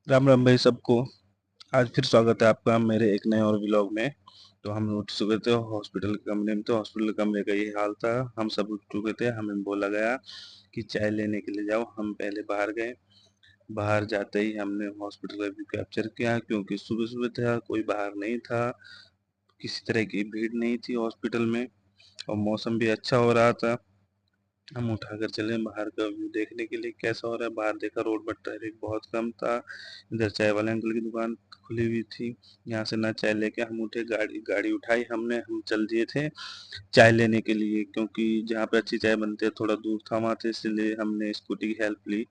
राम राम भाई सबको। आज फिर स्वागत है आपका मेरे एक नए और व्लॉग में। तो हम उठ चुके थे हॉस्पिटल के कमरे में, तो हॉस्पिटल कमरे का ये हाल था। हम सब उठ चुके थे, हमें बोला गया कि चाय लेने के लिए जाओ। हम पहले बाहर गए। बाहर जाते ही हमने हॉस्पिटल का व्यू कैप्चर किया, क्योंकि सुबह सुबह था, कोई बाहर नहीं था, किसी तरह की भीड़ नहीं थी हॉस्पिटल में, और मौसम भी अच्छा हो रहा था। हम उठाकर चले बाहर का व्यू देखने के लिए कैसा हो रहा है। बाहर देखा, रोड पर ट्रैफिक बहुत कम था। इधर चाय वाले अंकल की दुकान खुली हुई थी। यहाँ से ना चाय लेके हम उठे, गाड़ी गाड़ी उठाई हमने, हम चल दिए थे चाय लेने के लिए, क्योंकि जहाँ पे अच्छी चाय बनती है थोड़ा दूर था वहाँ से, इसलिए हमने स्कूटी की हेल्प ली।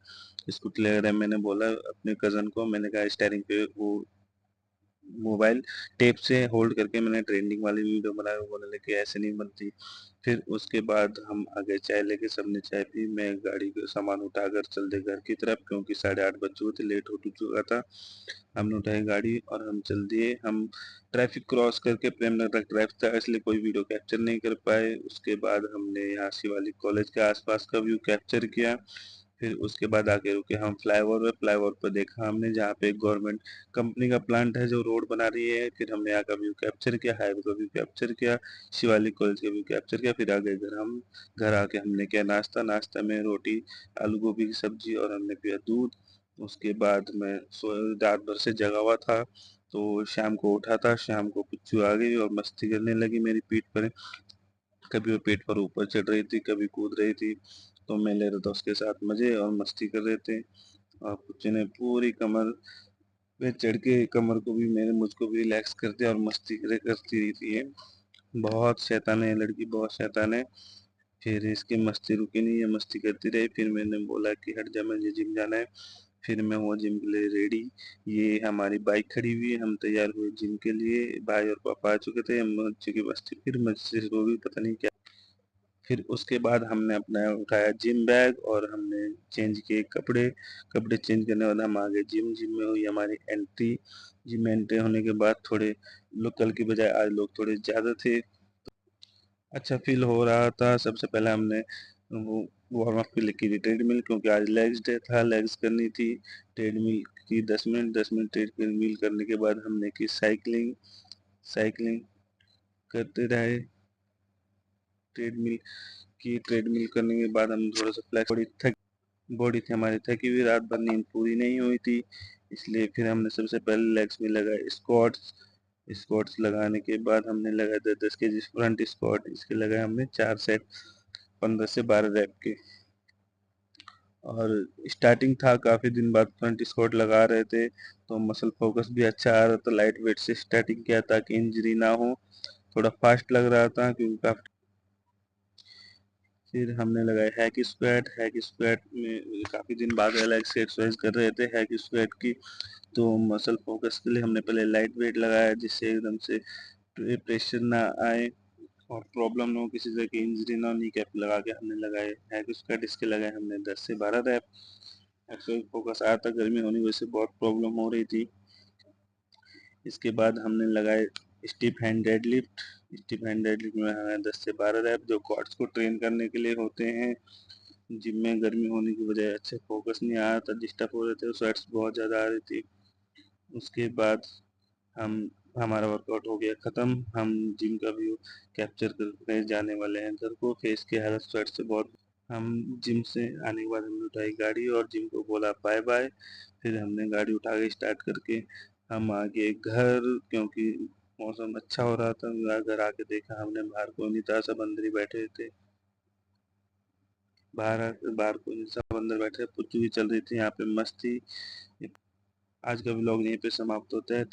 स्कूटी ले रहे, मैंने बोला अपने कज़न को, मैंने कहा स्टेयरिंग पे वो मोबाइल टेप से होल्ड करके मैंने ट्रेंडिंग वाली वीडियो बनाई। वो बोलने लगे ऐसे नहीं बनती। फिर उसके बाद हम आगे चाय लेके सबने चाय पी। मैं गाड़ी का सामान उठाकर चल दे घर की तरफ, क्योंकि 8:30 बज चुके थे, लेट हो चुका था। हमने उठाई गाड़ी और हम चल दिए। हम ट्रैफिक क्रॉस करके प्रेमनगर तक ट्रैफिक था, इसलिए कोई वीडियो कैप्चर नहीं कर पाए। उसके बाद हमने यहाँ शिवालिक कॉलेज के आसपास का व्यू कैप्चर किया। फिर उसके बाद आगे रुके हम फ्लाईओवर पर देखा हमने, जहाँ पे एक गवर्नमेंट कंपनी का प्लांट है जो रोड बना रही है। फिर हमने यहाँ का व्यू कैप्चर किया, हाईवे का व्यू कैप्चर किया, शिवालिक कॉलेज का व्यू कैप्चर किया। फिर आगे घर आके हमने किया नाश्ता। नाश्ता में रोटी, आलू गोभी की सब्जी, और हमने पिया दूध। उसके बाद मैं रात भर से जगा हुआ था, तो शाम को उठा था। शाम को पुच्चू आ गई और मस्ती करने लगी मेरी पीठ पर। कभी वो पेट पर ऊपर चढ़ रही थी, कभी कूद रही थी, तो मैं ले रहा था उसके साथ मजे और मस्ती कर रहे थे। और पुच्चू ने पूरी कमर पे चढ़ के कमर को भी, मेरे मुझको भी रिलैक्स करते और मस्ती करती रही थी ये। बहुत शैतान है ये लड़की, बहुत शैतान है। फिर इसकी मस्ती रुकी नहीं, ये मस्ती करती रही। फिर मैंने बोला कि हट जा, मुझे जिम जाना है। फिर मैं हुआ जिम के लिए रेडी। ये हमारी बाइक खड़ी हुई है, हम तैयार हुए जिम के लिए। भाई और पापा आ चुके थे, हम चुकी मस्ती, फिर मुझसे हो गई पता नहीं क्या। फिर उसके बाद हमने अपना उठाया जिम बैग और हमने चेंज किए कपड़े। कपड़े चेंज करने के बाद हम आ गए जिम। जिम में हुई हमारी एंट्री। जिम में एंट्री होने के बाद थोड़े लोग, कल की बजाय आज लोग थोड़े ज़्यादा थे, अच्छा फील हो रहा था। सबसे पहले हमने वो वार्म अप के लिए की थी ट्रेडमिल, क्योंकि आज लेग्स डे था, लेग्स करनी थी। ट्रेडमिल की 10 मिनट, 10 मिनट ट्रेडमिल करने के बाद हमने की साइकिलिंग। साइकिलिंग करते रहे। ट्रेडमिल ट्रेडमिल करने के बाद हम थोड़ा सा फ्लैक्स, बॉडी थी हमारी थकी हुई, रात भर नींद पूरी नहीं हुई थी, इसलिए फिर हमने सबसे पहले लेग्स में लगाए स्क्वाट्स। स्क्वाट्स लगाने के बाद हमने लगाए 10-10 kg फ्रंट स्क्वाट। इसके लगाए हमने 4 सेट, 15 से 12 रैप के। और स्टार्टिंग था, काफ़ी दिन बाद फ्रंट स्क्वाट लगा रहे थे, तो मसल फोकस भी अच्छा आ रहा था। लाइट वेट से स्टार्टिंग किया ताकि इंजरी ना हो। थोड़ा फास्ट लग रहा था क्योंकि काफ़ी। फिर हमने लगाया हैक स्क्वाट। हैक स्क्वाट में काफ़ी दिन बाद अलग से एक्सरसाइज कर रहे थे हैक स्क्वाट की, तो मसल फोकस के लिए हमने पहले लाइट वेट लगाया, जिससे एकदम से प्रेशर ना आए और प्रॉब्लम ना हो, किसी तरह की इंजरी ना हो। नी कैप लगा के हमने लगाए हैक स्क्वाट। इसके लगाए हमने 10 से 12 रैप। एक्सरसाइज फोकस आया था, गर्मी होने की वजह से बहुत प्रॉब्लम हो रही थी। इसके बाद हमने लगाए stiff hand deadlift. Stiff hand deadlift में हमें 10 से 12 रैप, जो क्वाड्स को ट्रेन करने के लिए होते हैं। जिम में गर्मी होने की वजह अच्छे फोकस नहीं आ रहा था, डिस्टर्ब हो रहे थे, स्वेट्स बहुत ज़्यादा आ रही थी। उसके बाद हम हमारा वर्कआउट हो गया ख़त्म। हम जिम का व्यू कैप्चर करने जाने वाले हैं घर को। फेस की हालत स्वेट से बहुत। हम जिम से आने के बाद हमने उठाई गाड़ी और जिम को बोला बाय बाय। फिर हमने गाड़ी उठा के स्टार्ट करके हम आ गए घर, क्योंकि मौसम अच्छा हो रहा था। घर आके देखा हमने, बाहर कोई नहीं था, सब अंदर ही बैठे थे। बाहर कोई नहीं, सब अंदर बैठे, पुच्चू भी चल रही थी यहाँ पे मस्ती। आज का व्लॉग यहीं पे समाप्त होता है।